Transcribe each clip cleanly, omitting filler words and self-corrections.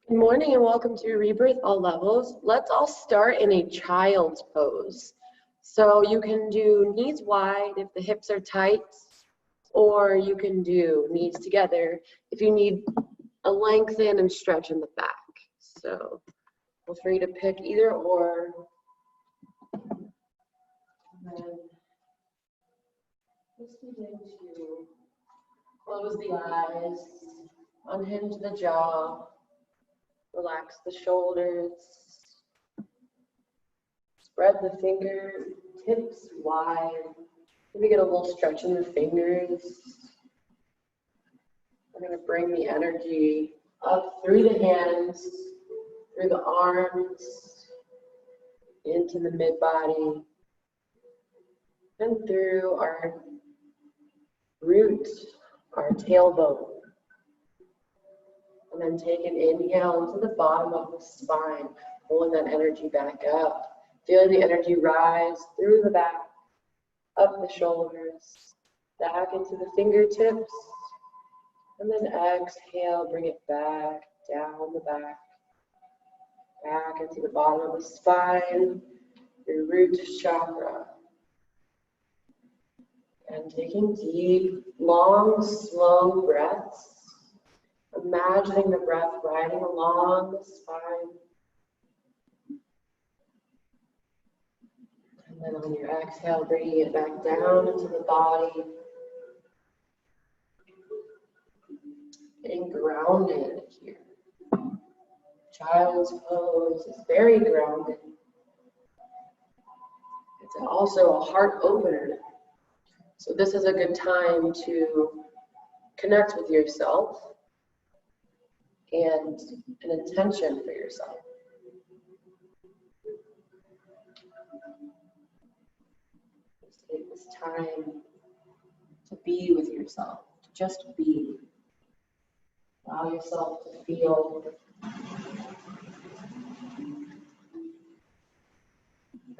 Good morning and welcome to Rebirth All Levels. Let's all start in a child's pose. So you can do knees wide if the hips are tight, or you can do knees together if you need a lengthen and stretch in the back. So feel free to pick either or. And then just begin to close the eyes, unhinge the jaw. Relax the shoulders, spread the fingertips wide. Maybe get a little stretch in the fingers. We're going to bring the energy up through the hands, through the arms, into the mid-body, and through our root, our tailbone. And then take an inhale into the bottom of the spine, pulling that energy back up. Feeling the energy rise through the back, up the shoulders, back into the fingertips. And then exhale, bring it back, down the back into the bottom of the spine, your root chakra. And taking deep, long, slow breaths. Imagining the breath riding along the spine. And then on your exhale, bringing it back down into the body. Getting grounded here. Child's pose is very grounded. It's also a heart opener. So this is a good time to connect with yourself and an intention for yourself. Just take this time to be with yourself, to just be. Allow yourself to feel.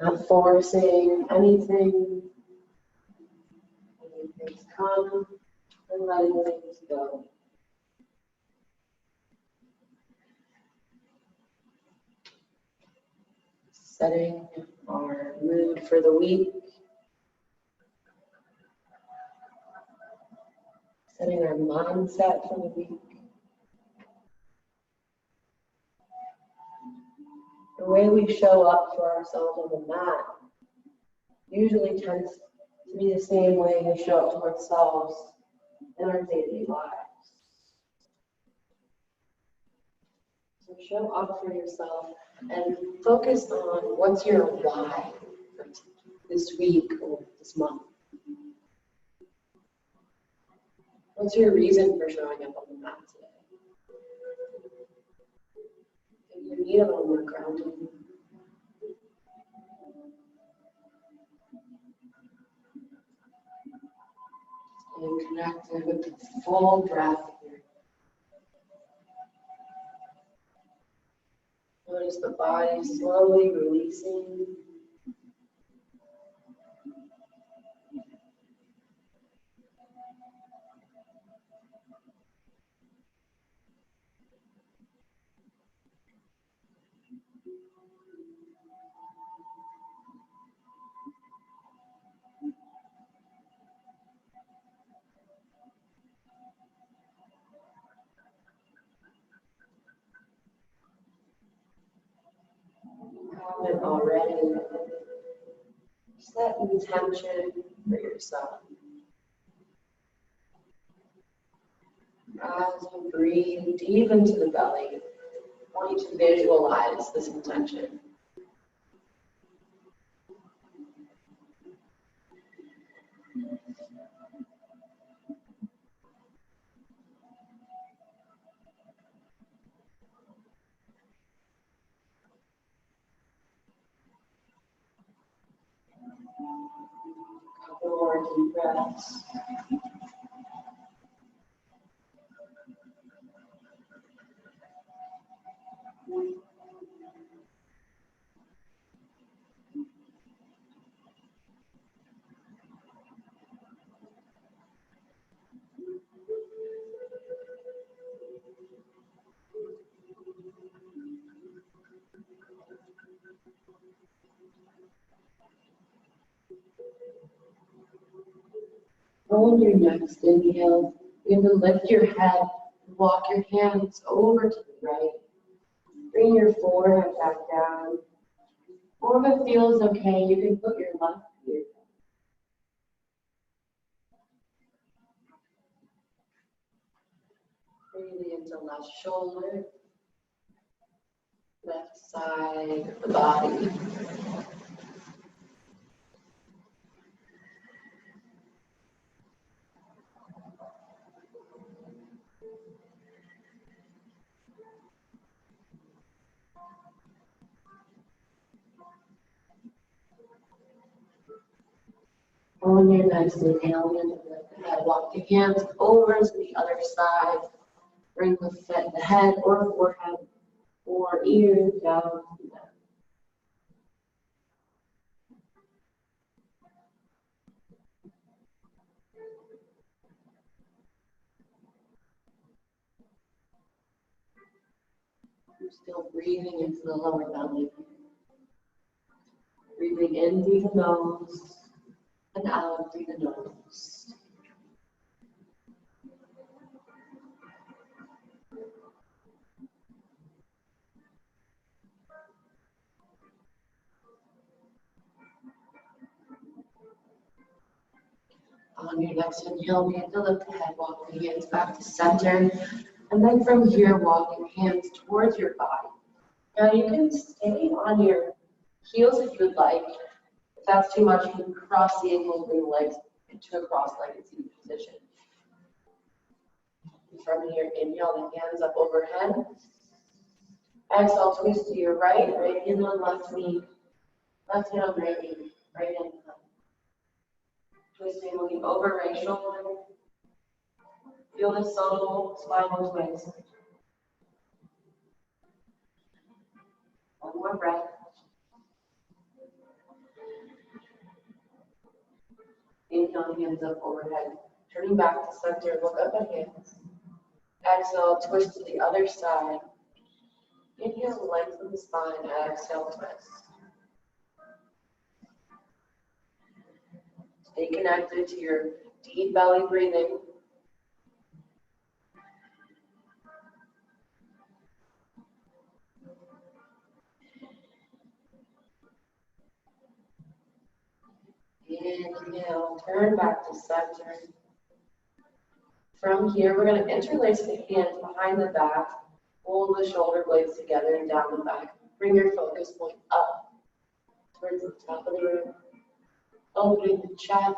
Not forcing anything. Letting things come and letting things go. Setting our mood for the week. Setting our mindset for the week. The way we show up for ourselves on the mat usually tends to be the same way we show up to ourselves in our daily lives. So show up for yourself and focus on what's your why for this week or this month. What's your reason for showing up on the mat today? Maybe you need a little more grounding. Staying connected with the full breath here. Notice the body slowly releasing. Haven't already, set intention for yourself. As you breathe deep into the belly, I want you to visualize this intention. Couple more deep breaths. On your next inhale, you're going to lift your head, walk your hands over to the right. Bring your forehead back down. Or if it feels okay, you can put your left ear down. Breathe into left shoulder, left side of the body. On your next inhale, you're going to lift the head, walk the hands over to the other side. Bring the head or forehead or ears down to the mat. You're still breathing into the lower belly. Breathing in through the nose and out through the nose. On your next inhale, begin to lift the head, walk the hands back to center. And then from here, walk your hands towards your body. Now you can stay on your heels if you would like. If that's too much, you can cross the ankles, bring the legs into a cross-legged seated position. And from here, inhale the hands up overhead. Exhale, twist to your right hand on left knee. Left hand on right knee, right hand on left. Twisting, looking over right shoulder. Feel the subtle spinal twist. One more breath. Inhale, hands up overhead. Turning back to center, look up at hands. Exhale, twist to the other side. Inhale, lengthen the spine. Exhale, twist. Stay connected to your deep belly breathing. Inhale, turn back to center. From here, we're going to interlace the hands behind the back, hold the shoulder blades together and down the back. Bring your focus point up towards the top of the room, opening the chest.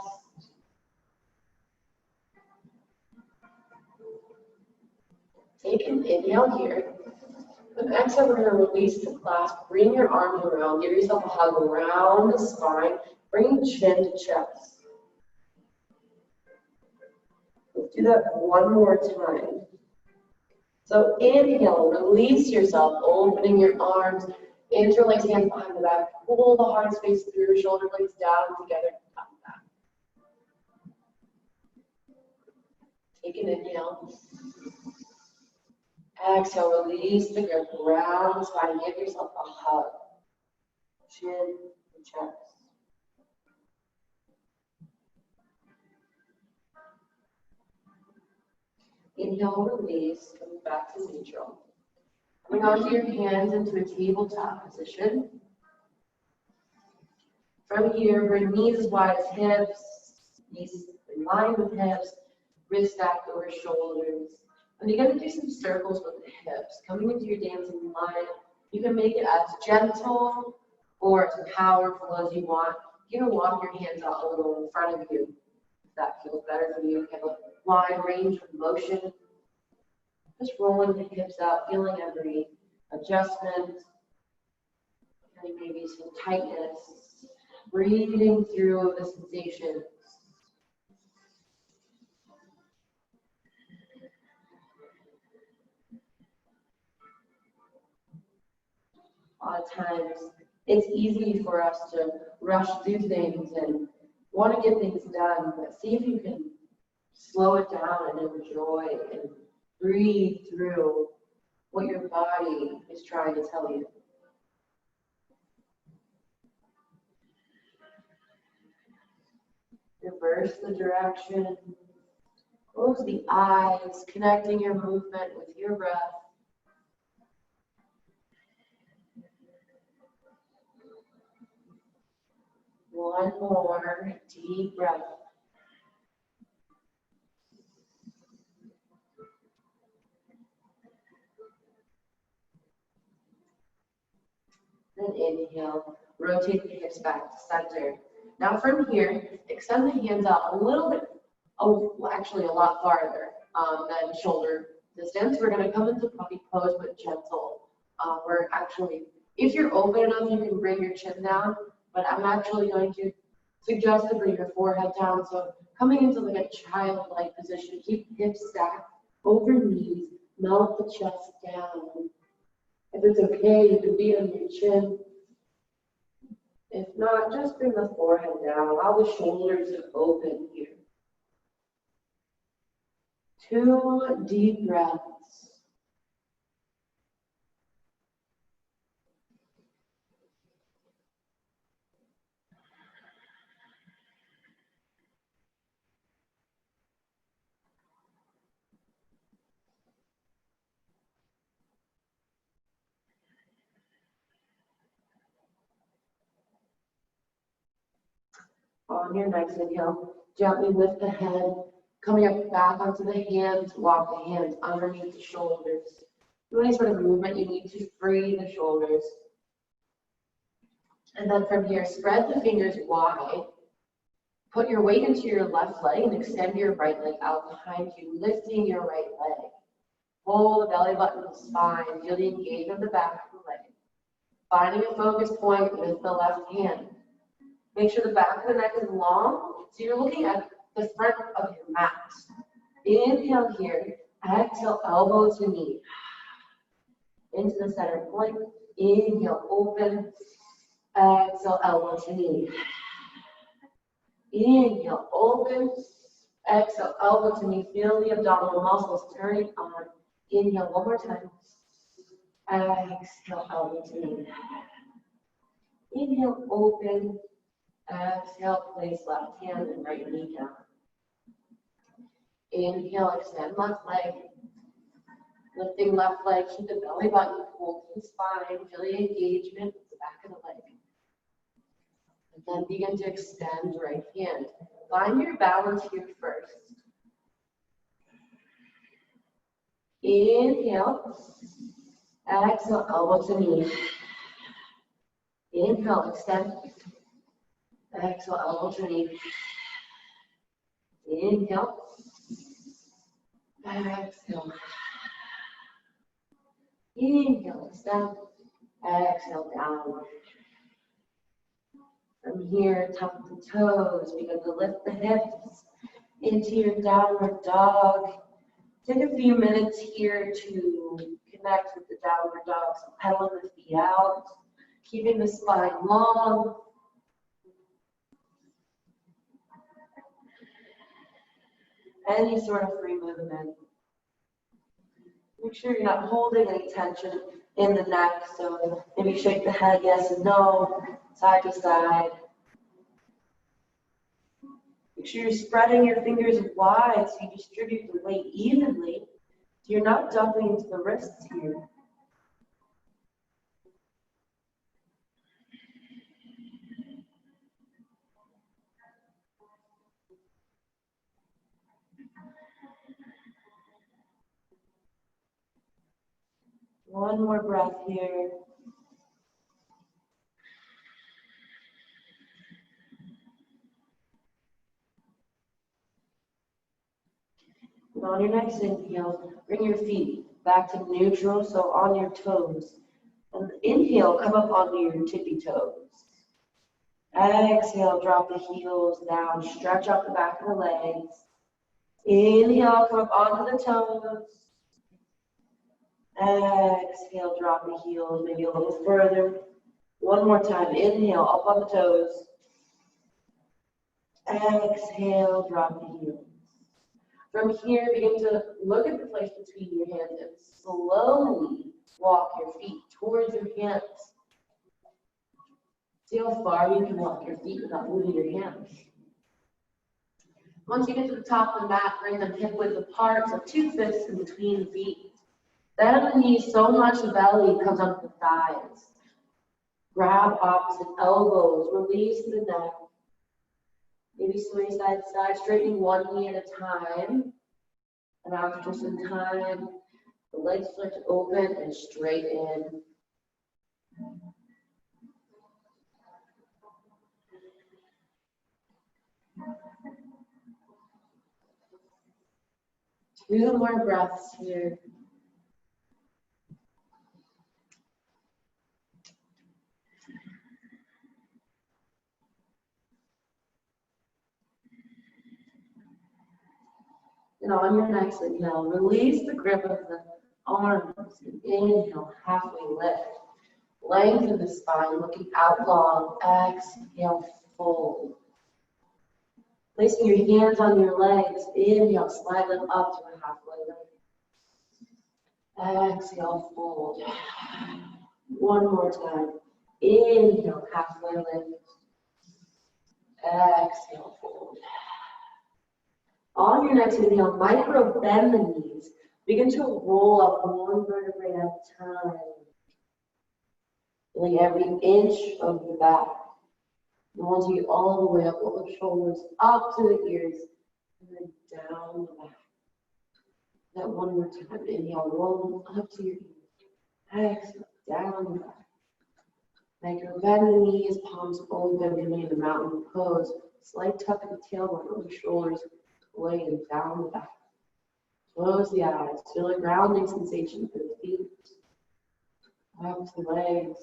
Take an inhale here. Then exhale, we're going to release the clasp. Bring your arms around. Give yourself a hug around the spine. Bring chin to chest. Let's do that one more time. So inhale, release yourself, opening your arms, interlace hands behind the back, pull the heart space through your shoulder blades down together, up and back. Take an inhale. Exhale, release the grip, round spine, give yourself a hug. Chin and chest. Inhale, release, coming back to neutral. Coming onto your hands into a tabletop position. From here, bring knees as wide as hips, knees in line with hips, wrists stacked over shoulders. And you're going to do some circles with the hips. Coming into your dancing line, you can make it as gentle or as powerful as you want. You can walk your hands out a little in front of you. If that feels better for you, have a wide range of motion. Just rolling the hips out, feeling every adjustment, and maybe some tightness. Breathing through the sensations. A lot of times, it's easy for us to rush through things and want to get things done, but see if you can slow it down and enjoy and breathe through what your body is trying to tell you. Reverse the direction. Close the eyes, connecting your movement with your breath. One more deep breath. Then inhale, rotate the hips back to center. Now from here, extend the hands out a little bit, actually a lot farther than shoulder distance. We're going to come into puppy pose, but gentle. We're actually, if you're open enough, you can bring your chin down, but I'm actually going to suggest to bring your forehead down. So coming into like a childlike position, keep hips stacked over knees, melt the chest down. If it's okay, you can be on your chin. If not, just bring the forehead down. Allow the shoulders to open here. 2 deep breaths. On your next inhale, gently lift the head, coming up back onto the hands, walk the hands underneath the shoulders. Do any sort of movement you need to free the shoulders. And then from here, spread the fingers wide. Put your weight into your left leg and extend your right leg out behind you, lifting your right leg. Pull the belly button to the spine, feel the engagement of the back of the leg. Finding a focus point with the left hand. Make sure the back of the neck is long, so you're looking at the front of your mat. Inhale here, exhale, elbow to knee. Into the center point, inhale, open, exhale, elbow to knee. Inhale, open, exhale, elbow to knee. Feel the abdominal muscles turning on. Inhale, one more time. Exhale, elbow to knee. Inhale, open. Exhale, place left hand and right knee down. Inhale, extend left leg. Lifting left leg, keep the belly button pulled to the spine. Feel the engagement with the back of the leg. And then begin to extend right hand. Find your balance here first. Inhale. Exhale, elbow to knee. Inhale, extend. Exhale, elbow to knee. Inhale. Exhale. Inhale, extend. Exhale, down. From here, tuck the toes. Begin to lift the hips into your downward dog. Take a few minutes here to connect with the downward dog. So pedaling the feet out, keeping the spine long. Any sort of free movement. Make sure you're not holding any tension in the neck. So maybe shake the head yes and no, side to side. Make sure you're spreading your fingers wide so you distribute the weight evenly. So you're not dumping into the wrists here. One more breath here. And on your next inhale, bring your feet back to neutral, so on your toes. And inhale, come up onto your tippy toes. Exhale, drop the heels down, stretch out the back of the legs. Inhale, come up onto the toes. Exhale, drop the heels, maybe a little further. One more time, inhale, up on the toes. Exhale, drop the heels. From here, begin to look at the place between your hands and slowly walk your feet towards your hands. See how far you can walk your feet without moving your hands. Once you get to the top of the mat, bring them hip width apart, so 2 fists in between the feet. Bend the knees so much the belly comes up the thighs. Grab opposite elbows, release the neck. Maybe swing side to side, straightening one knee at a time. And after some time, the legs start to open and straighten. Two more breaths here. And on your next inhale, release the grip of the arms. And inhale, halfway lift. Lengthen the spine, looking out long. Exhale, fold. Placing your hands on your legs. Inhale, slide them up to a halfway lift. Exhale, fold. One more time. Inhale, halfway lift. Exhale, fold. On your next inhale, micro bend the knees. Begin to roll up one vertebrae at a time. Feeling every inch of the back. You want to get all the way up, all the shoulders up to the ears, and then down the back. That one more time. Inhale, roll up to your ears. Exhale, down the back. Micro bend the knees, palms open, coming into mountain pose. Slight tuck in the tailbone over the shoulders. Laying down the back. Close the eyes. Feel a grounding sensation for the feet. Up to the legs.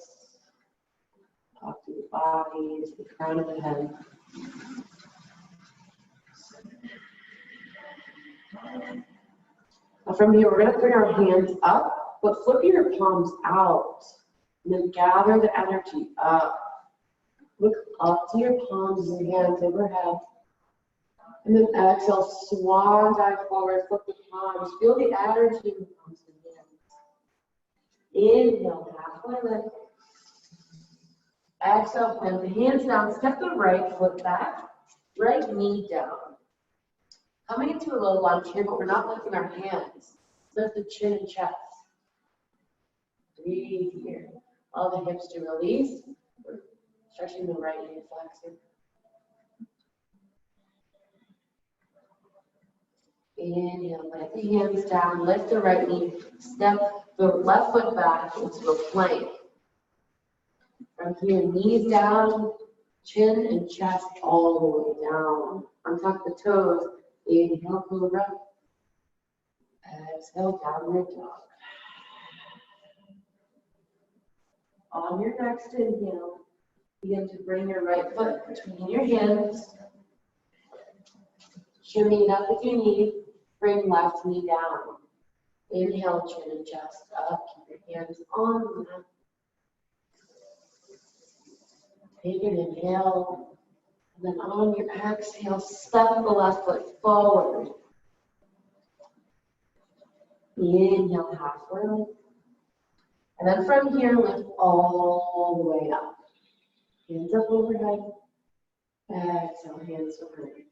Up to the body, to the crown of the head. Now from here, we're going to bring our hands up, but flip your palms out. And then gather the energy up. Look up to your palms and your hands overhead. And then exhale, swan dive forward, flip the palms. Feel the energy in the palms and hands. Inhale, halfway lift. Exhale, plant the hands down. Step the right foot back, right knee down. Coming into a low lunge here, but we're not lifting our hands. Lift the chin and chest. Breathe here. All the hips to release. We're stretching the right knee flexor. Inhale, let the hands down, lift the right knee, step the left foot back into a plank. From here, knees down, chin and chest all the way down. Untuck the toes. Inhale, cobra. Exhale, downward dog. On your next inhale, begin to bring your right foot between your hands. Shimmy it up if you need. Bring left knee down. Inhale, chin and chest up. Keep your hands on the mat. Take an inhale. And then on your exhale, step the left foot forward. Inhale, halfway lift. And then from here, lift all the way up. Hands up overhead. Exhale, hands overhead.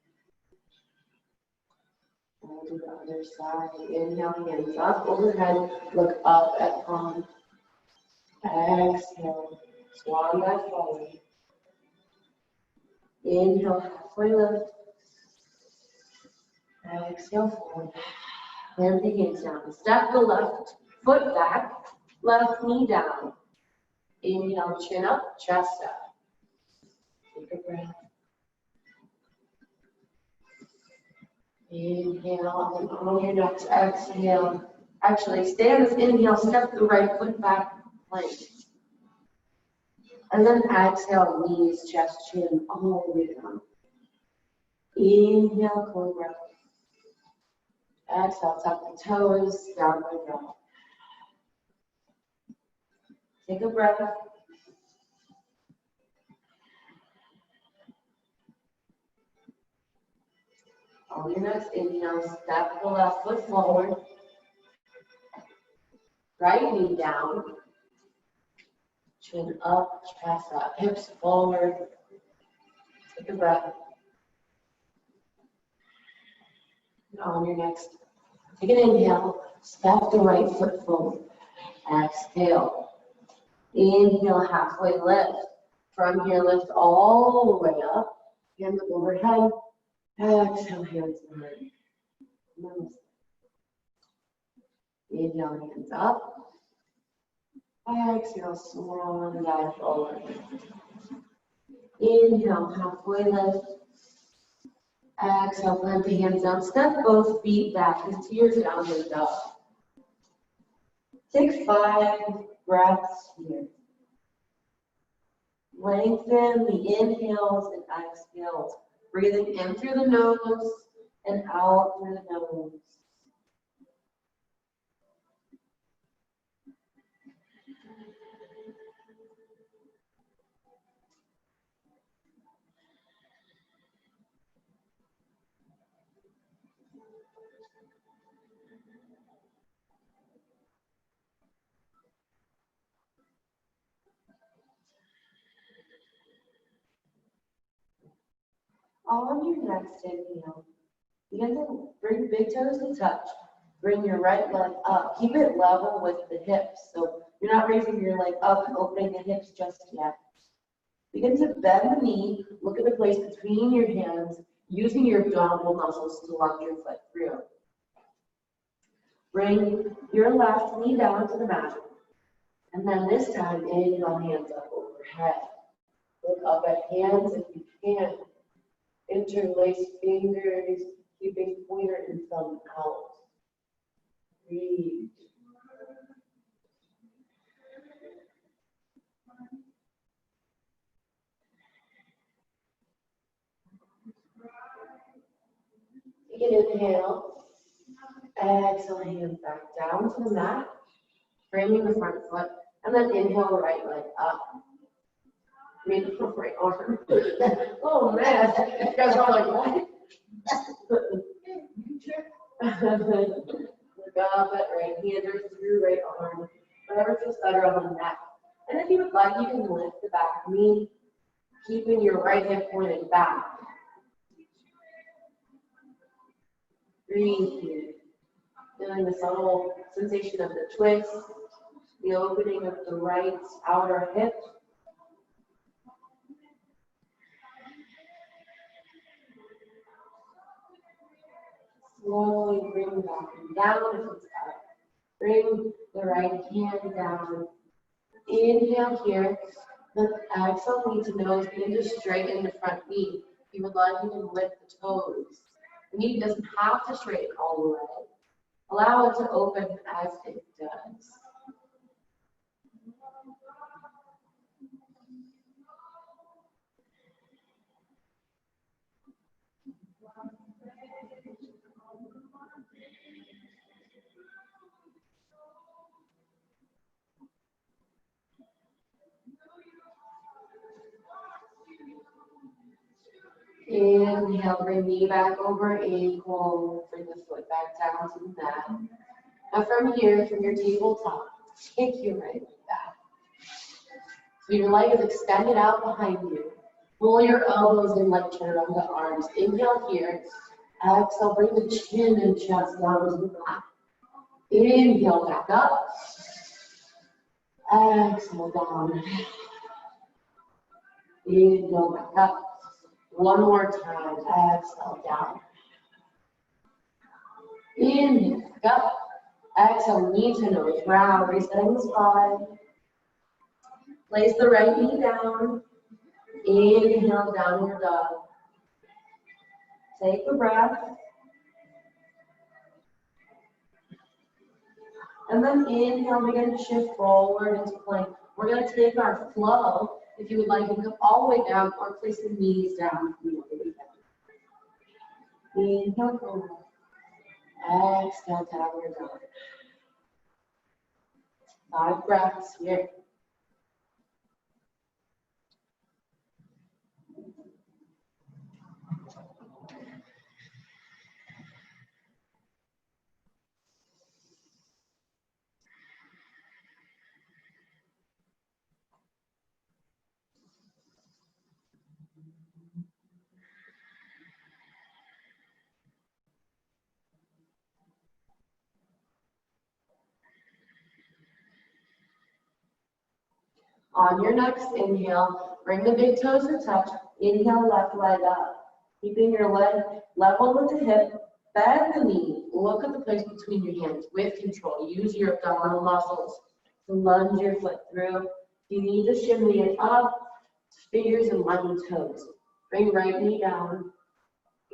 We'll do the other side. Inhale, hands up, overhead. Look up at palm. Exhale, swan dive forward. Inhale, halfway lift. Exhale, forward. Plant the hands down. Step the left foot back, left knee down. Inhale, chin up, chest up. Take a breath. Inhale, and on your next exhale, actually stay on this inhale, step the right foot back, plank. And then exhale, knees, chest, chin, all the way down. Inhale, cobra. Exhale, tuck the toes, downward dog. Take a breath. On your next inhale, step the left foot forward. Right knee down. Chin up, chest up, hips forward. Take a breath. And on your next, take an inhale, step the right foot forward. Exhale. Inhale, halfway lift. From here, lift all the way up. Hands overhead. Exhale, hands behind. Namaste. Inhale, hands up. Exhale, swan dive forward. Inhale, halfway lift. Exhale, plant the hands down. Step both feet back into your downward dog. Take 5 breaths here. Lengthen the inhales and exhales. Breathing in through the nose and out through the nose. On your next inhale, begin to bring big toes to touch. Bring your right leg up. Keep it level with the hips. So you're not raising your leg up and opening the hips just yet. Begin to bend the knee. Look at the place between your hands, using your abdominal muscles to lock your foot through. Bring your left knee down to the mat. And then this time, inhale, hands up overhead. Look up at hands if you can. Interlace fingers, keeping pointer and thumb out. Breathe. Take an inhale. Exhale, hands back down to the mat. Framing the front foot. And then inhale, right leg up. Right arm. Oh man, you guys are like, what? Look up at right hand or through right arm. Whatever feels better on the neck. And if you would like, you can lift the back knee, keeping your right hip pointed back. Breathe here. Feeling the subtle sensation of the twist, the opening of the right outer hip. Slowly bring the back down if it's up. Bring the right hand down. Inhale here. Then exhale, knee to nose. Begin to straighten the front knee. If you would like, you can lift the toes. The knee doesn't have to straighten all the way. Allow it to open as it does. Inhale, bring knee back over ankle, bring the foot back down to the mat. Now from here, from your tabletop, kick your right leg back. So your leg is extended out behind you. Pull your elbows in like chaturanga arms. Inhale here. Exhale, bring the chin and chest down to the mat. Inhale, back up. Exhale, down. Inhale, back up. One more time. Exhale, down. Inhale, back up. Exhale, knee to nose, round, resetting the spine. Place the right knee down. Inhale, downward dog. Take a breath. And then inhale, begin to shift forward into plank. We're going to take our flow. If you would like, you can come all the way down or place the knees down. Inhale, forward. Exhale, downward dog. 5 breaths here. On your next inhale, bring the big toes to touch. Inhale, left leg up. Keeping your leg level with the hip. Bend the knee. Look at the place between your hands with control. Use your abdominal muscles to lunge your foot through. If you need to shimmy it up, fingers and lemon toes. Bring right knee down.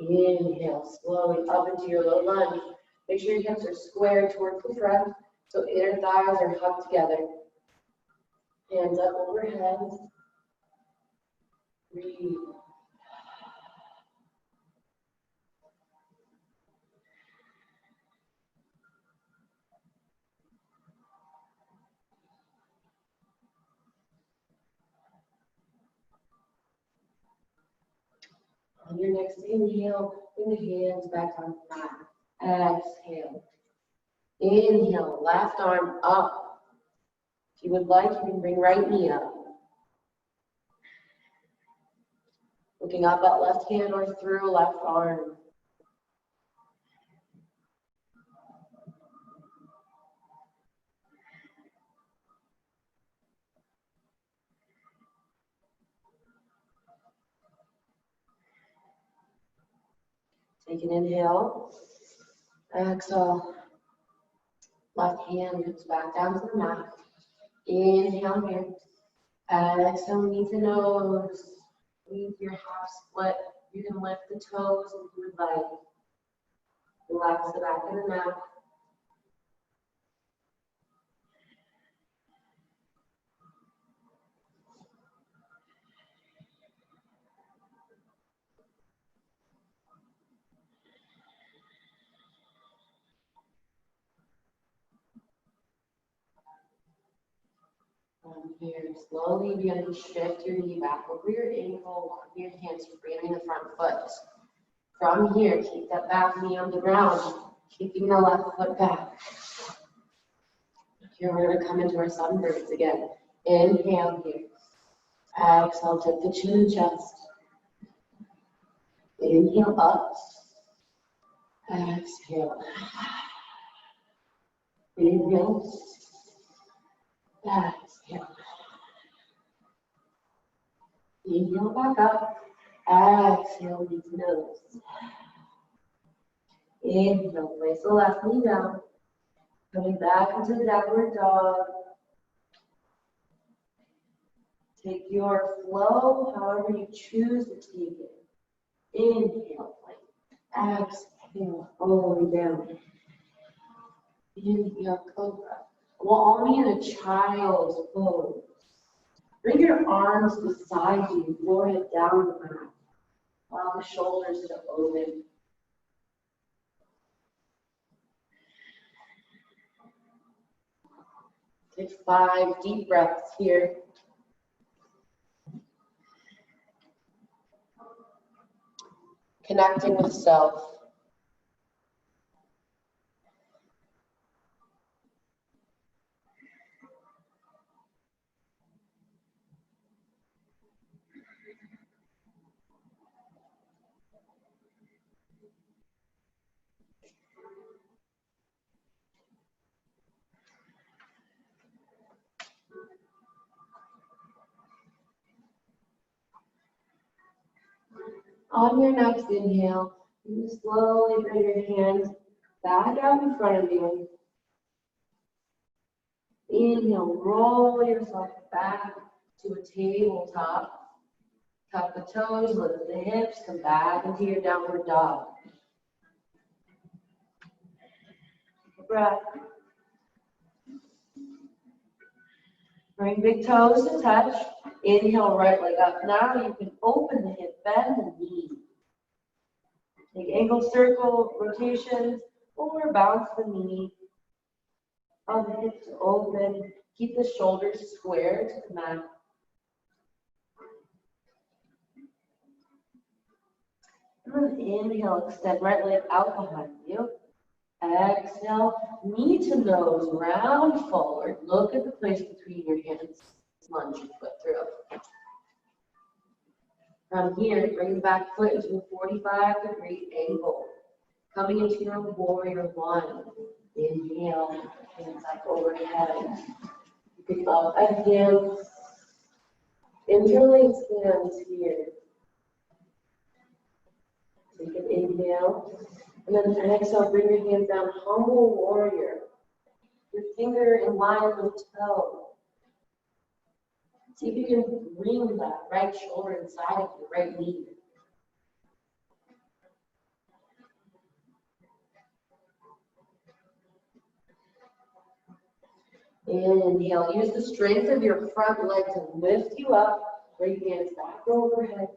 Inhale, slowly up into your low lunge. Make sure your hips are square towards the front, so inner thighs are hugged together. Hands up overhead. Breathe. On your next inhale, bring the hands back on the mat. Exhale. Inhale, left arm up. If you would like, you can bring right knee up. Looking up at left hand or through left arm. Take an inhale. Exhale. Left hand comes back down to the mat. Inhale here. Exhale, knee to nose. Leave your half split. You can lift the toes if you would like. Relax the back of the mat. From here, slowly begin to shift your knee back over your ankle, walking your hands framing the front foot. From here, keep that back knee on the ground, keeping the left foot back. Here, we're going to come into our sunbirds again. Inhale here. Exhale, tip the chin and chest. Inhale up. Exhale. Inhale. Exhale. Inhale back up. Exhale, knee to nose. Inhale, place the left knee down. Coming back into the downward dog. Take your flow however you choose to take it. Inhale, plank. Exhale, all the way down. Inhale, cobra. We'll all be in a child's pose. Bring your arms beside you, forehead down the mat. Allow the shoulders to open. Take 5 deep breaths here. Connecting with self. On your next inhale, you slowly bring your hands back out in front of you. Inhale, roll yourself back to a tabletop. Tuck the toes, lift the hips, come back into your downward dog. Take a breath. Bring big toes to touch. Inhale, right leg up. Now you can open the hip, bend the knee. Take ankle circle rotations or bounce the knee. On the hips open. Keep the shoulders square to the mat. And then inhale, extend right leg out behind you. Exhale, knee to nose, round forward. Look at the place between your hands. Lunge your foot through. From here, bring the back foot into a 45-degree angle. Coming into your warrior one. Inhale, hands up overhead. You can up again. Interlace hands here. Take an inhale, and then exhale, bring your hands down, humble warrior. Your finger in line with toe. See if you can bring that right shoulder inside of your right knee. Inhale, use the strength of your front leg to lift you up, bring hands back overhead.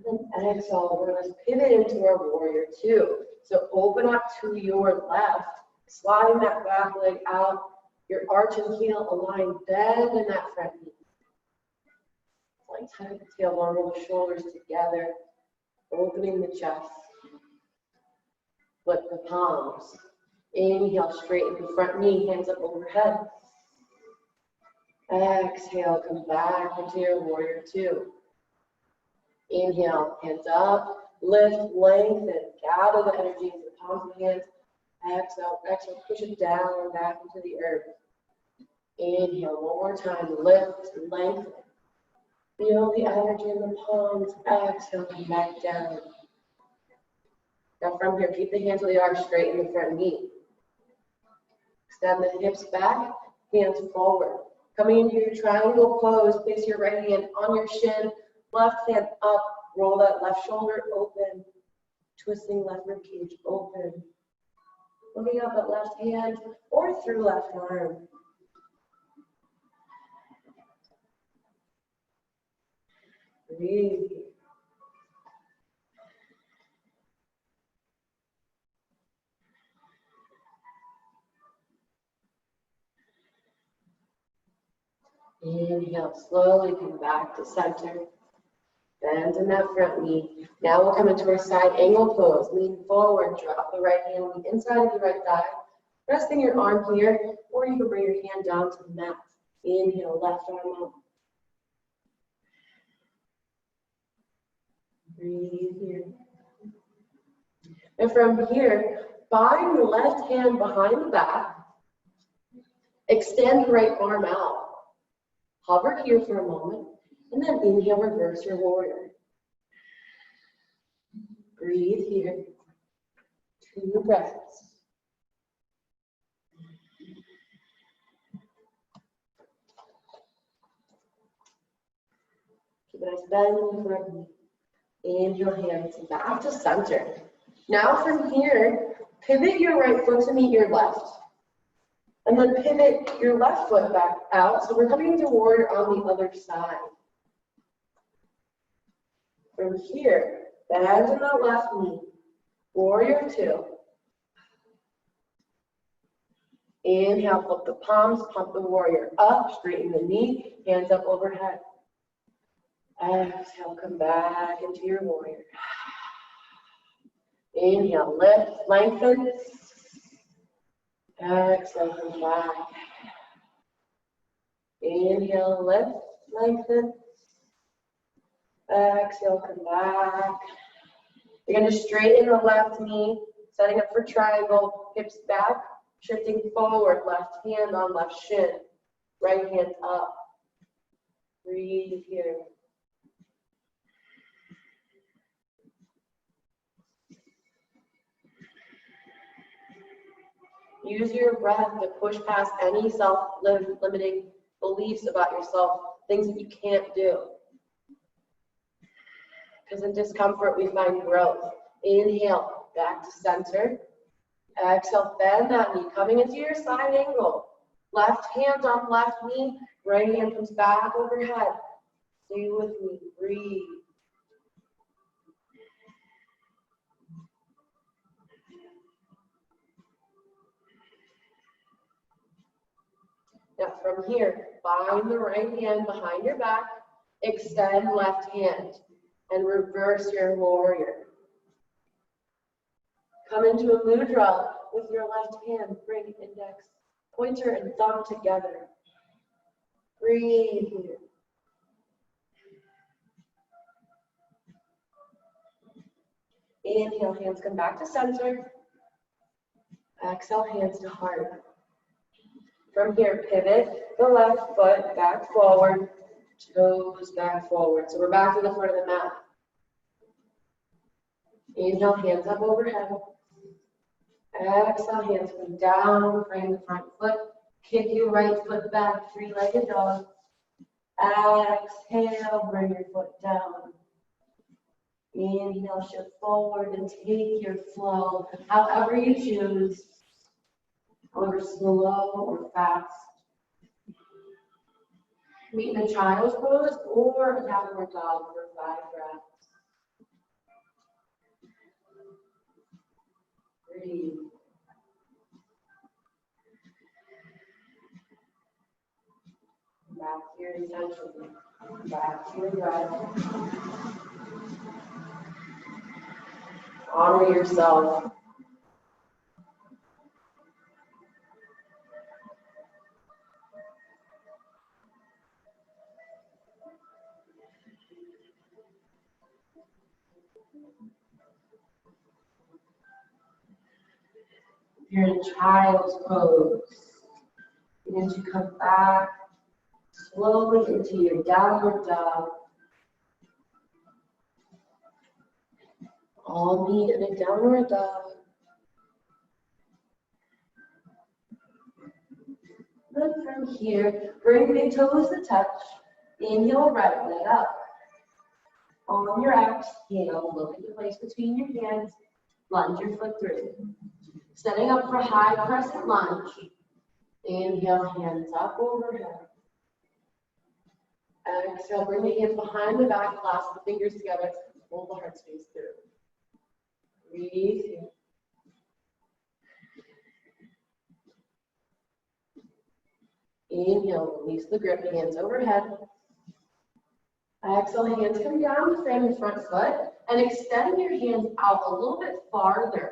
And then exhale, we're going to pivot into our warrior two. So open up to your left, sliding that back leg out, your arch and heel aligned, bend in that front knee. Like tuck the tailbone, roll the shoulders together, opening the chest. Flip the palms. Inhale, straighten the front knee, hands up overhead. Exhale, come back into your warrior two. Inhale, hands up, lift, lengthen, gather the energy into the palms of the hands. Exhale, exhale, push it down, back into the earth. Inhale, one more time, lift, lengthen. Feel the energy in the palms. Exhale, come back down. Now from here, keep the hands where they are, straighten the front knee. Extend the hips back, hands forward. Coming into your triangle pose, place your right hand on your shin, left hand up, roll that left shoulder open, twisting left rib cage open. Looking up at left hand or through left arm. Breathe. Inhale, slowly come back to center. Bend in that front knee. Now we'll come into our side angle pose. Lean forward, drop the right hand on the inside of your right thigh. Resting your arm here, or you can bring your hand down to the mat. Inhale, left arm up. Breathe here. And from here, bind the left hand behind the back. Extend right arm out. Hover here for a moment, and then inhale, reverse your warrior. Breathe here. 2 breaths. Keep a nice bend in the front knee. Inhale, hands back to center. Now from here, pivot your right foot to meet your left. And then pivot your left foot back out. So we're coming into warrior on the other side. From here, bend in the left knee. Warrior two. Inhale, flip the palms, pump the warrior up, straighten the knee, hands up overhead. Exhale, come back into your warrior. Inhale, lift, lengthen. Exhale, come back. Inhale, lift, lengthen. Exhale, come back. You're going to straighten the left knee, setting up for triangle, hips back, shifting forward, left hand on left shin, right hand up. Breathe here. Use your breath to push past any self-limiting beliefs about yourself, things that you can't do. Because in discomfort, we find growth. Inhale, back to center. Exhale, bend that knee, coming into your side angle. Left hand on left knee, right hand comes back overhead. Stay with me, breathe. Now from here, bind the right hand behind your back, extend left hand, and reverse your warrior. Come into a mudra with your left hand, bring index, pointer, and thumb together. Breathe here. Inhale, hands come back to center. Exhale, hands to heart. From here, pivot the left foot back forward. Toes back forward. So we're back to the front of the mat. Inhale, hands up overhead. Exhale, hands come down, frame the front foot. Kick your right foot back, three-legged dog. Exhale, bring your foot down. Inhale, shift forward and take your flow, however you choose, however slow or fast. Meet in a child's pose or a downward dog for 5 breaths. Breathe. Back to your intention. Back to your breath. Honor yourself. You're in child's pose. Begin to come back slowly into your downward dog. All meet in a downward dog. Then from here, bring big toes to touch. Inhale, right leg up. On your exhale, look at the place between your hands. Lunge your foot through. Setting up for high crescent lunge. Inhale, hands up overhead. Exhale, bring the hands behind the back, clasp the fingers together, hold the heart space through. Breathe here. Inhale, release the grip, hands overhead. Exhale, hands come down to frame the front foot and extend your hands out a little bit farther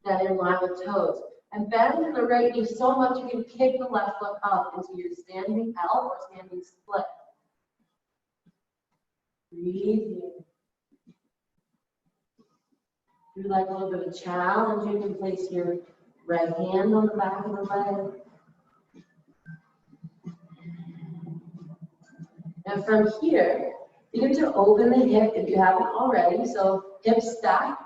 than in line with toes. And bend in the right knee so much you can kick the left foot up into your standing L or standing split. Breathe here. If you like a little bit of a challenge, you can place your right hand on the back of the leg. And from here, begin to open the hip if you haven't already. So hip stack,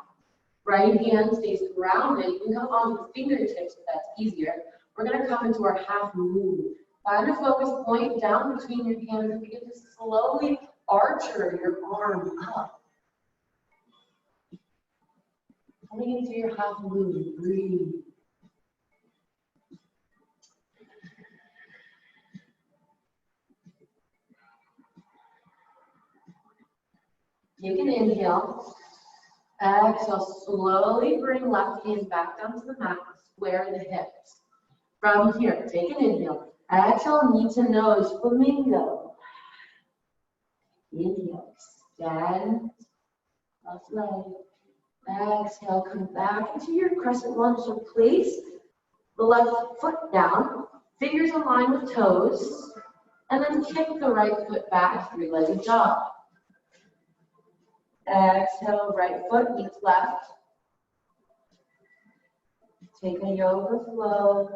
right hand stays grounded. You can come onto the fingertips if that's easier. We're going to come into our half moon. Find a focus point down between your hands and begin to slowly archer your arm up. Coming into your half moon, breathe. Take an inhale. Exhale, slowly bring left hand back down to the mat, square the hips. From here, take an inhale. Exhale, knee to nose, flamingo. Inhale, extend, left leg. Exhale, come back into your crescent lunge. So place the left foot down, fingers align with toes, and then kick the right foot back, three-legged dog. Exhale, right foot meets left. Take a yoga flow.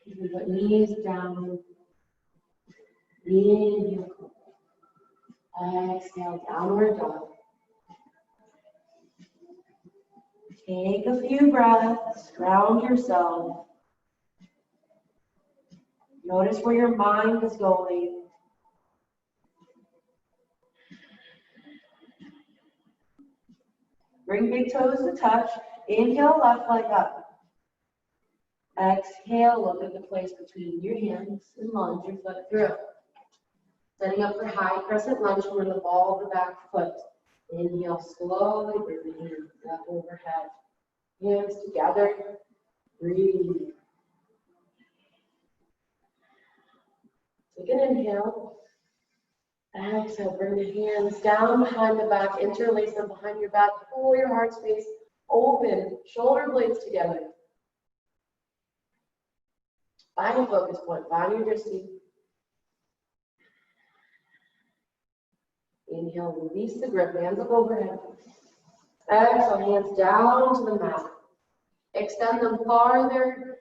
You put knees down. Inhale. Exhale, downward dog. Take a few breaths, ground yourself. Notice where your mind is going. Bring big toes to touch. Inhale, left leg up. Exhale, look at the place between your hands and lunge your foot through. Setting up for high crescent lunge, we're going to ball the back foot. Inhale, slowly bring the hands up overhead. Hands together. Breathe. Take an inhale. Exhale, bring the hands down behind the back, interlace them behind your back, pull your heart space open, shoulder blades together. Find a focus point, find your drishti. Inhale, release the grip, hands up overhead. Exhale, hands down to the mat. Extend them farther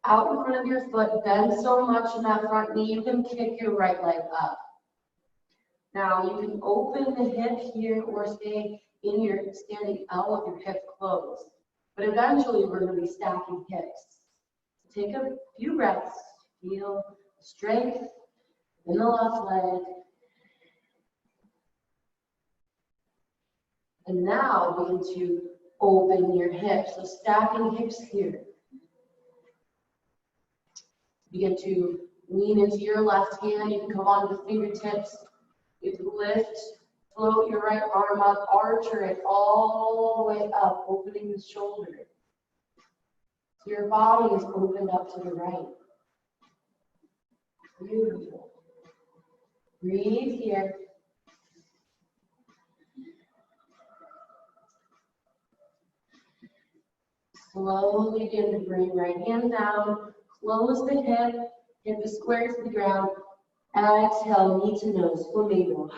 out in front of your foot, bend so much in that front knee, you can kick your right leg up. Now you can open the hip here or stay in your standing L with your hip closed. But eventually we're going to be stacking hips. Take a few breaths, feel strength in the left leg. And now begin to open your hips. So stacking hips here. Begin to lean into your left hand. You can come onto the fingertips. You can lift, float your right arm up, archer it all the way up, opening the shoulder. So your body is opened up to the right. Beautiful. Breathe here. Slowly begin to bring right hand down. Close the hip. Hip is square to the ground. Exhale, knee to nose, flamingo.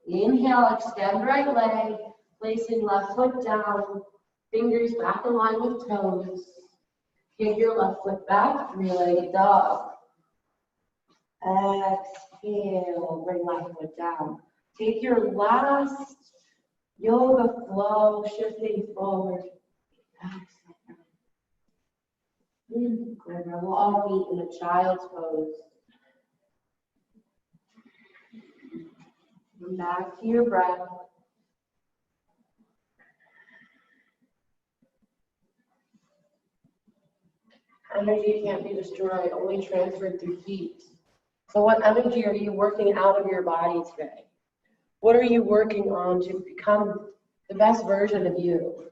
Inhale, extend right leg. Placing left foot down. Fingers back in line with toes. Kick your left foot back, three-legged dog. Exhale, bring left foot down. Take your last yoga flow, shifting forward. Incurred. We'll all meet in a child's pose. Come back to your breath. Energy can't be destroyed, only transferred through feet. So what energy are you working out of your body today? What are you working on to become the best version of you?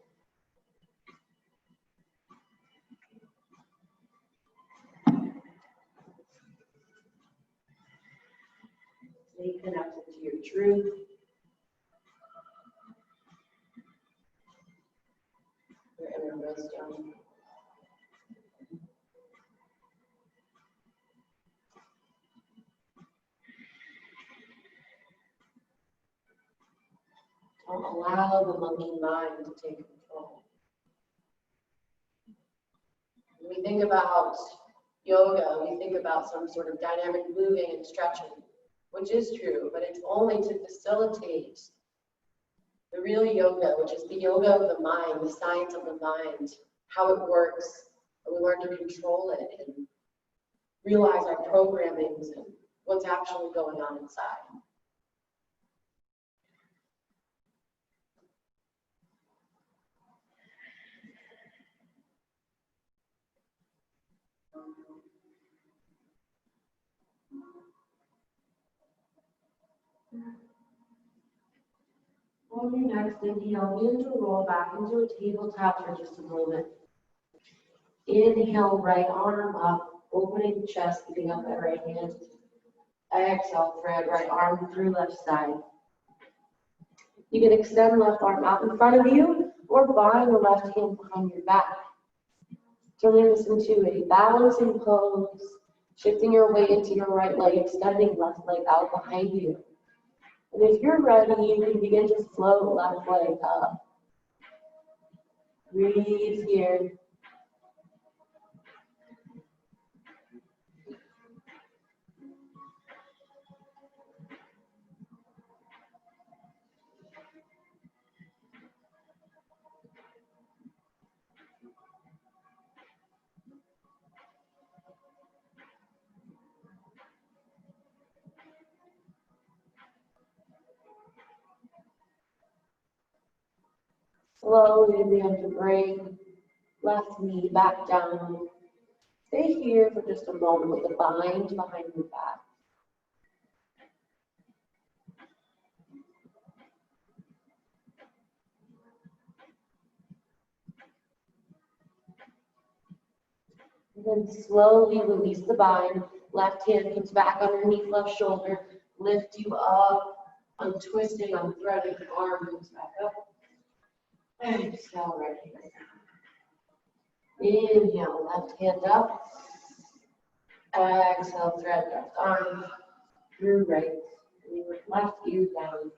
Stay connected to your truth. Your inner wisdom. Don't allow the monkey mind to take control. When we think about yoga, we think about some sort of dynamic moving and stretching, which is true, but it's only to facilitate the real yoga, which is the yoga of the mind, the science of the mind, how it works, and we learn to control it and realize our programmings and what's actually going on inside. On your next inhale, begin to roll back into a tabletop for just a moment. Inhale, right arm up, opening the chest, lifting up that right hand. Exhale, thread right arm through left side. You can extend left arm out in front of you or bind the left hand behind your back. Turning this into a balancing pose, shifting your weight into your right leg, extending left leg out behind you. And if you're ready, you can begin to float left leg up. Breathe here. Slowly begin to bring left knee back down. Stay here for just a moment with the bind behind your back. And then slowly release the bind. Left hand comes back underneath left shoulder. Lift you up. Untwisting, unthreading, arm comes back up. Exhale, right hand down. Inhale, left hand up. Exhale, thread left arm through right. And with left ear down.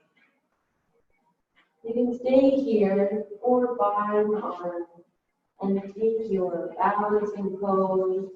You can stay here or bind the arm. And take your balancing pose.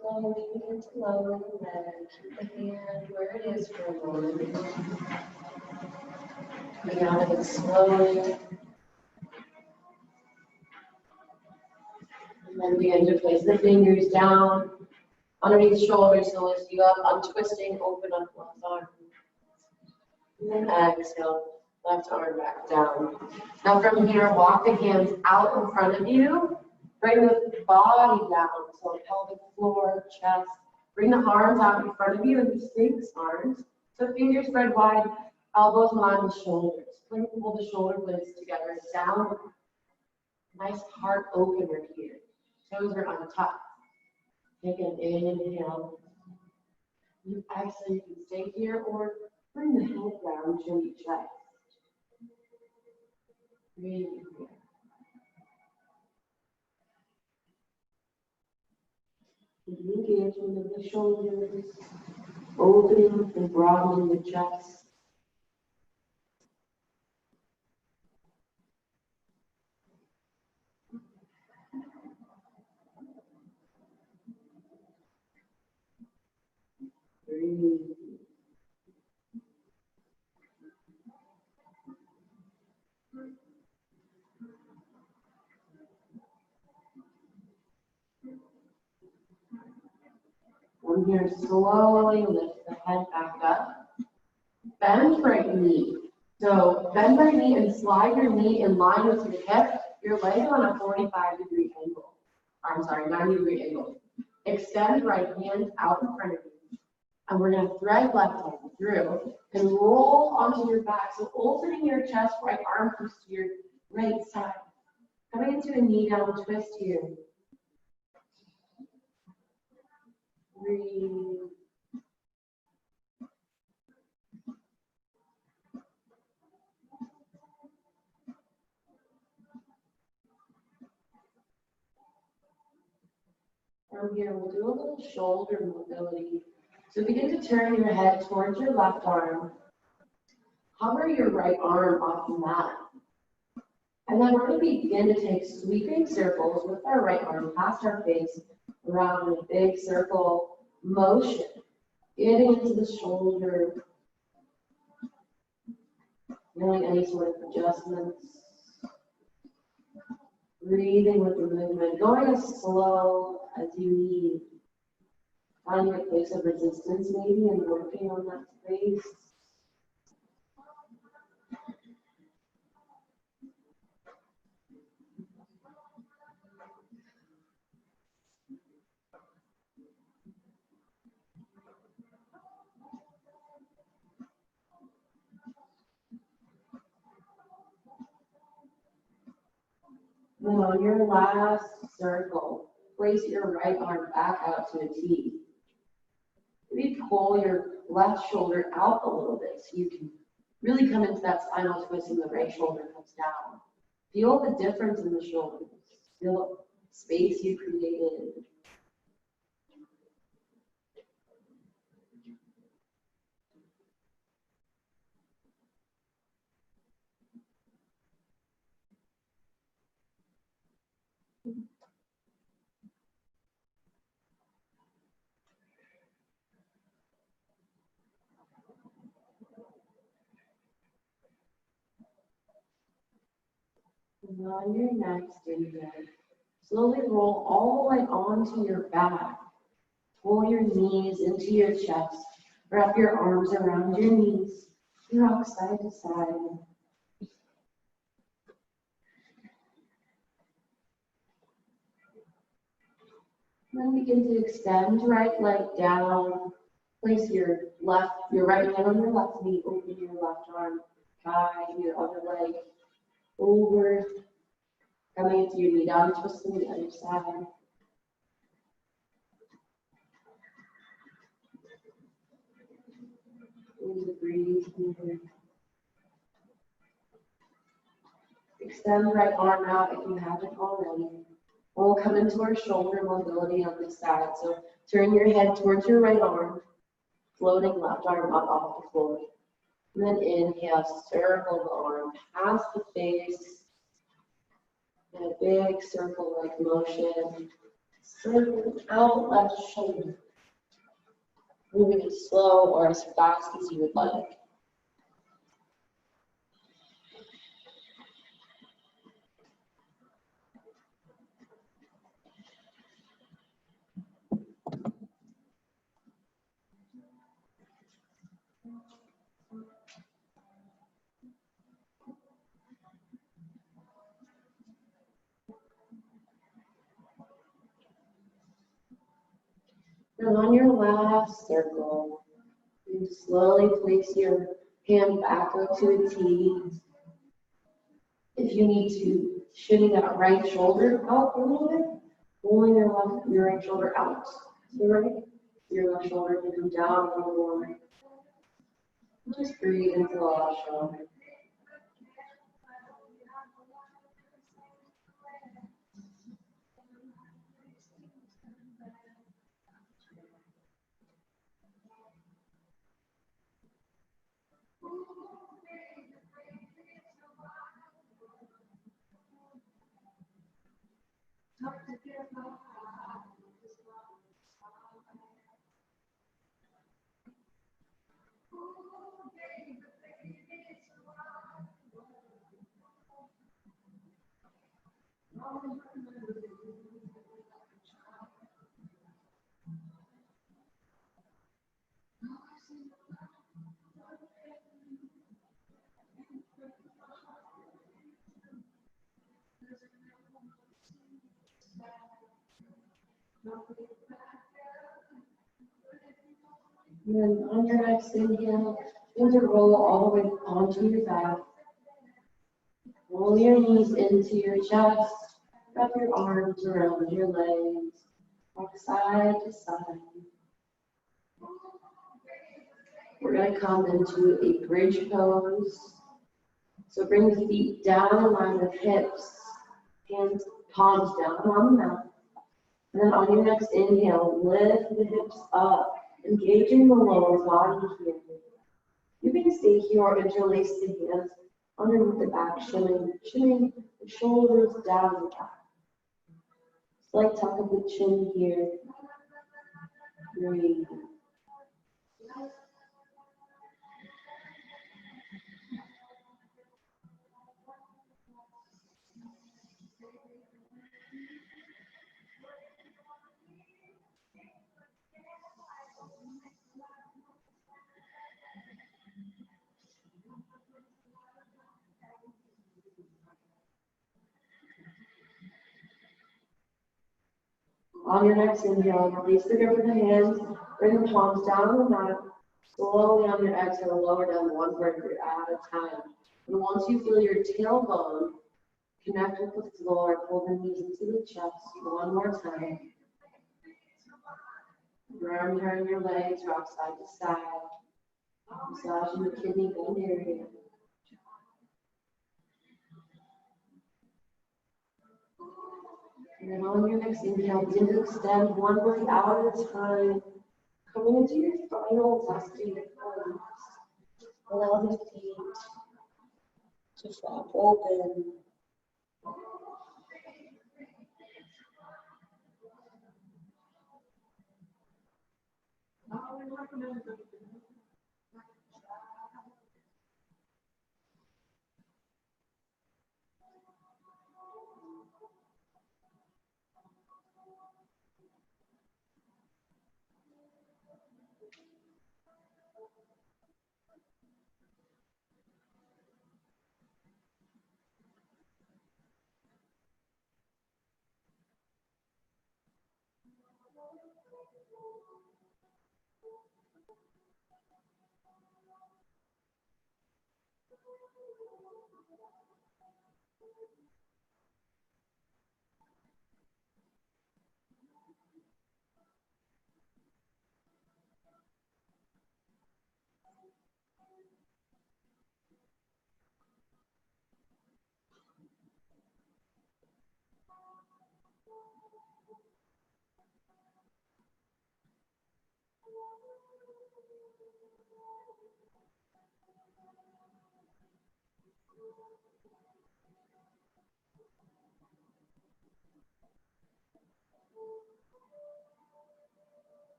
Slowly begin to lower the leg. Keep the hand where it is for a moment. Coming out of it slowly. And then begin to place the fingers down underneath the shoulders to lift you up, untwisting, open up left arm. And then exhale, left arm back down. Now from here, walk the hands out in front of you. Bring the body down, so pelvic floor, chest. Bring the arms out in front of you in Sphinx arms. So fingers spread wide, elbows line the shoulders. Pull the shoulder blades together, down. Nice heart opener here. Toes are untucked. Take an inhale. You exhale, you can stay here or bring the head down, show your chest. Breathe here. The engagement of the shoulders, opening and broadening the chest. Breathe. From here, slowly lift the head back up. Bend right knee. So bend right knee and slide your knee in line with your hip. Your leg on a 45-degree angle. I'm sorry, 90-degree angle. Extend right hand out in front of you. And we're going to thread left arm through and roll onto your back. So opening your chest, right arm comes to your right side. Coming into a knee down twist here. Breathe. From here, we'll do a little shoulder mobility. So begin to turn your head towards your left arm. Hover your right arm off the mat. And then we're going to begin to take sweeping circles with our right arm past our face, around a big circle motion. Getting into the shoulder. Feeling any sort of adjustments. Breathing with the movement, going as slow as you need. Finding a place of resistance maybe and working on that space. And on your last circle, place your right arm back out to a T. Maybe pull your left shoulder out a little bit so you can really come into that spinal twist and the right shoulder comes down. Feel the difference in the shoulders. Feel space you created. And on your next inhale, slowly roll all the way onto your back. Pull your knees into your chest. Wrap your arms around your knees. Rock side to side. Then begin to extend right leg down. Place your right hand on your left knee. Open your left arm. Guide your other leg over. Coming into your knee down, twisting the other side. Continue to breathe here. Extend the right arm out if you haven't already. We'll come into our shoulder mobility on this side. So turn your head towards your right arm, floating left arm up off the floor. And then inhale, circle the arm past the face. In a big circle-like motion. Circle out left shoulder. Moving as slow or as fast as you would like. And on your last circle, you slowly place your hand back up to a T. If you need to, shimmy that right shoulder out a little bit, pulling your right shoulder out to the right. Your left shoulder can come down a little more. Just breathe into the left shoulder. And then on your next inhale, begin to roll all the way onto your back. Roll your knees into your chest. Wrap your arms around your legs. Walk side to side. We're going to come into a bridge pose. So bring the feet down in line with hips. Hands, palms down on the mat. And then on your next inhale, lift the hips up. Engaging the lower body here. You can stay here or interlace the hands underneath the back, shimming the shoulders down the back. Slight tuck of the chin here. Breathe. On your next inhale, release the grip of the hands, bring the palms down on the mat. Slowly on your exhale, lower down one vertebrae at a time. And once you feel your tailbone connect with the floor, pull the knees into the chest one more time. Your arms around your legs, rock side to side. Massaging the kidney bone area. And then on your next inhale, begin to extend one leg out at a time. Coming into your final resting pose. Allow the feet to flop open.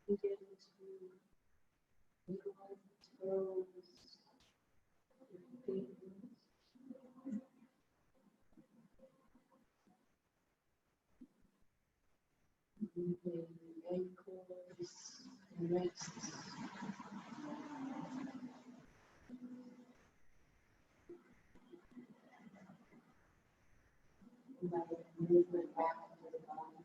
Begin to wiggle your toes, your feet, moving your ankles and wrists. Invite movement back into the body.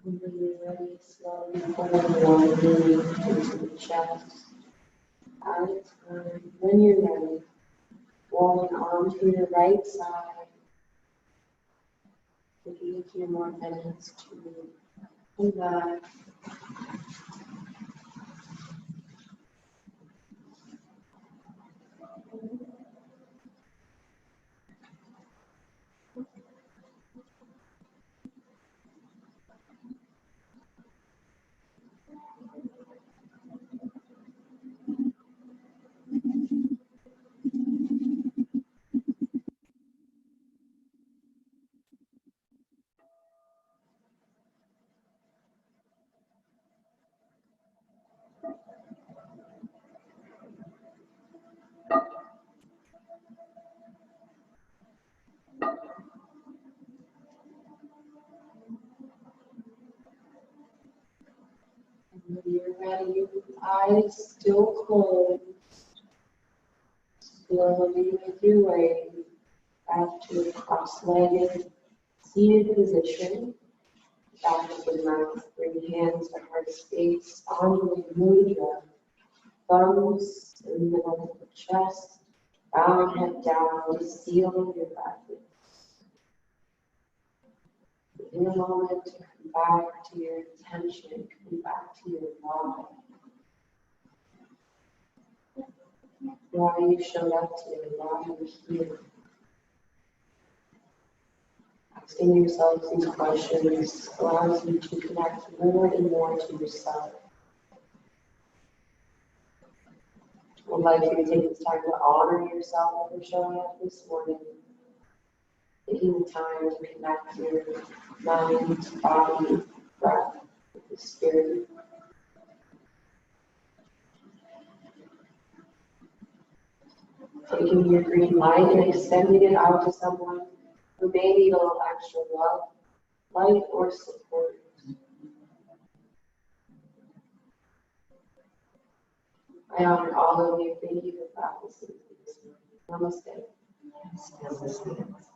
And when you're ready, slowly forward, into the chest. Out of time. When you're ready, rolling onto your right side. Taking a few more minutes to come back. And when you're ready, with eyes still closed, slowly make your way back to a cross-legged seated position. Back of the mat, bring hands to heart space, onward mudra, thumbs in the middle of the chest, bowing head down, just sealing your practice. In a moment, come back to your intention, come back to your why. Why you showed up today, why you're here. Asking yourself these questions allows you to connect more and more to yourself. I'd like you to take this time to honor yourself for showing up this morning. Taking the time to connect your mind, body, breath with the spirit. Taking your green light and extending it out to someone who may need a little extra love, light, or support. I honor all of you. Thank you for practicing this morning. Namaste. Namaste.